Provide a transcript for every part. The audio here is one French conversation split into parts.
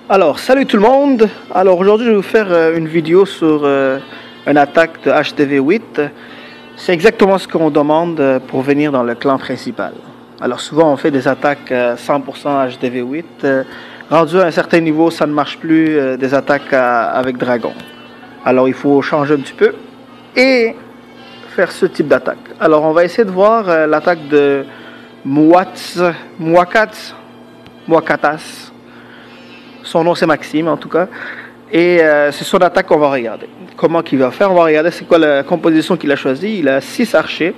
Alors, salut tout le monde. Alors aujourd'hui, je vais vous faire une vidéo sur une attaque de HDV8. C'est exactement ce qu'on demande pour venir dans le clan principal. Alors souvent, on fait des attaques 100% HDV8. Rendu à un certain niveau, ça ne marche plus des attaques avec dragon. Alors il faut changer un petit peu et faire ce type d'attaque. Alors on va essayer de voir l'attaque de Muakatas. Son nom c'est Maxime en tout cas. Et c'est son attaque qu'on va regarder. Comment qu'il va faire? On va regarder c'est quoi la composition qu'il a choisie. Il a 6 archers.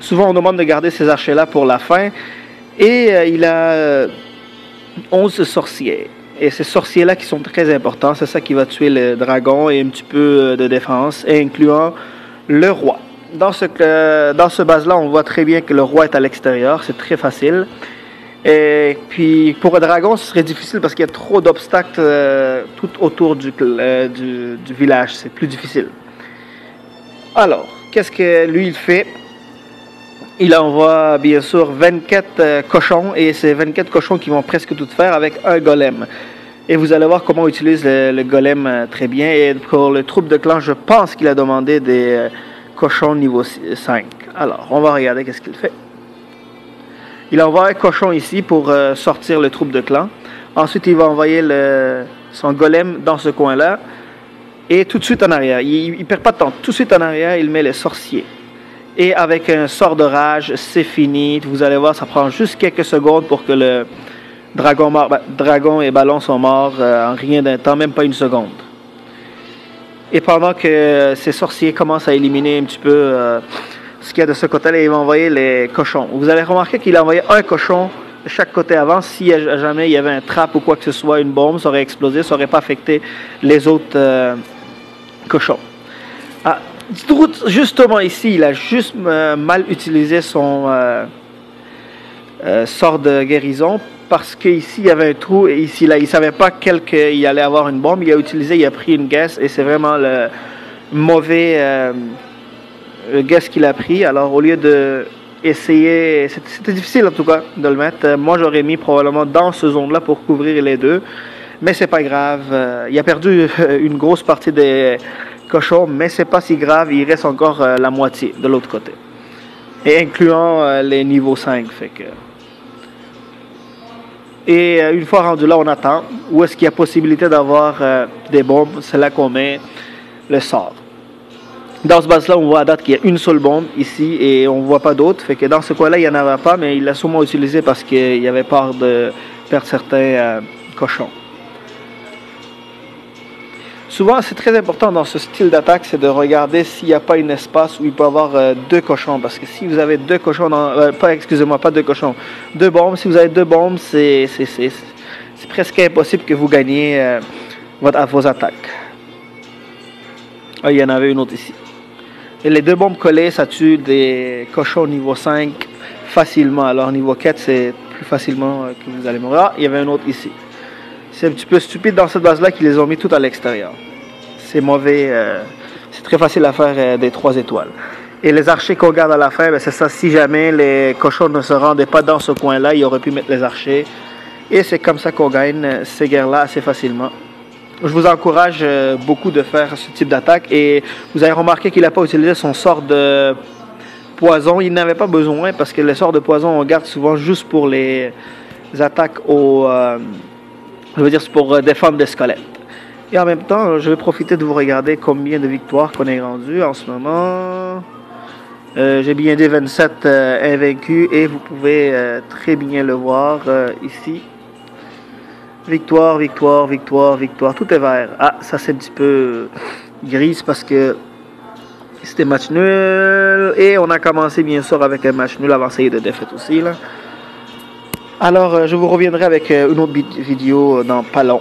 Souvent on demande de garder ces archers-là pour la fin. Et il a 11 sorciers. Et ces sorciers-là qui sont très importants. C'est ça qui va tuer le dragon et un petit peu de défense, incluant le roi. Dans ce base-là, on voit très bien que le roi est à l'extérieur. C'est très facile. Et puis pour un dragon, ce serait difficile parce qu'il y a trop d'obstacles tout autour du village. C'est plus difficile. Alors, qu'est-ce que lui il fait? Il envoie bien sûr 24 cochons et c'est 24 cochons qui vont presque tout faire avec un golem. Et vous allez voir comment on utilise le golem très bien. Et pour le troupe de clan, je pense qu'il a demandé des cochons niveau 5. Alors, on va regarder qu'est-ce qu'il fait. Il envoie un cochon ici pour sortir le troupe de clan. Ensuite, il va envoyer son golem dans ce coin-là. Et tout de suite en arrière, il ne perd pas de temps. Tout de suite en arrière, il met les sorciers. Et avec un sort de rage, c'est fini. Vous allez voir, ça prend juste quelques secondes pour que le dragon et ballon sont morts en rien d'un temps, même pas une seconde. Et pendant que ces sorciers commencent à éliminer un petit peu ce qu'il y a de ce côté-là, il va envoyer les cochons. Vous allez remarquer qu'il a envoyé un cochon de chaque côté avant. Si jamais il y avait un trap ou quoi que ce soit, une bombe, ça aurait explosé, ça n'aurait pas affecté les autres cochons. Ah, justement ici, il a juste mal utilisé son sort de guérison parce qu'ici il y avait un trou et ici là, il ne savait pas qu'il allait avoir une bombe. Il a pris une guess et c'est vraiment le mauvais guess qu'il a pris. Alors au lieu de essayer, c'était difficile en tout cas de le mettre. Moi j'aurais mis probablement dans ce zone-là pour couvrir les deux, mais c'est pas grave. Il a perdu une grosse partie des cochons, mais c'est pas si grave, il reste encore la moitié de l'autre côté. Et incluant les niveaux 5. Fait que... Et une fois rendu là, on attend. Où est-ce qu'il y a possibilité d'avoir des bombes? C'est là qu'on met le sort. Dans ce base-là, on voit à date qu'il y a une seule bombe ici et on ne voit pas d'autres. Fait que dans ce coin-là, il n'y en avait pas, mais il l'a sûrement utilisé parce qu'il avait peur de perdre certains cochons. Souvent, c'est très important dans ce style d'attaque, c'est de regarder s'il n'y a pas un espace où il peut y avoir 2 cochons. Parce que si vous avez 2 cochons, pas 2 cochons, 2 bombes, si vous avez 2 bombes, c'est presque impossible que vous gagniez vos attaques. Ah, il y en avait une autre ici. Et les 2 bombes collées, ça tue des cochons niveau 5 facilement. Alors niveau 4, c'est plus facilement que vous allez mourir. Ah, il y avait un autre ici. C'est un petit peu stupide dans cette base-là qu'ils les ont mis tout à l'extérieur. C'est mauvais. C'est très facile à faire des 3 étoiles. Et les archers qu'on garde à la fin, ben c'est ça. Si jamais les cochons ne se rendaient pas dans ce coin-là, ils auraient pu mettre les archers. Et c'est comme ça qu'on gagne ces guerres-là assez facilement. Je vous encourage beaucoup de faire ce type d'attaque. Et vous avez remarqué qu'il n'a pas utilisé son sort de poison. Il n'avait pas besoin parce que les sorts de poison, on garde souvent juste pour les attaques je veux dire, c'est pour défendre des squelettes. Et en même temps, je vais profiter de vous regarder combien de victoires qu'on est rendu en ce moment. J'ai bien dit 27 invaincus et vous pouvez très bien le voir ici. Victoire, victoire, victoire, victoire. Tout est vert. Ah, ça c'est un petit peu gris parce que c'était match nul. Et on a commencé bien sûr avec un match nul avant série de défaite aussi là. Alors, je vous reviendrai avec une autre vidéo dans pas long.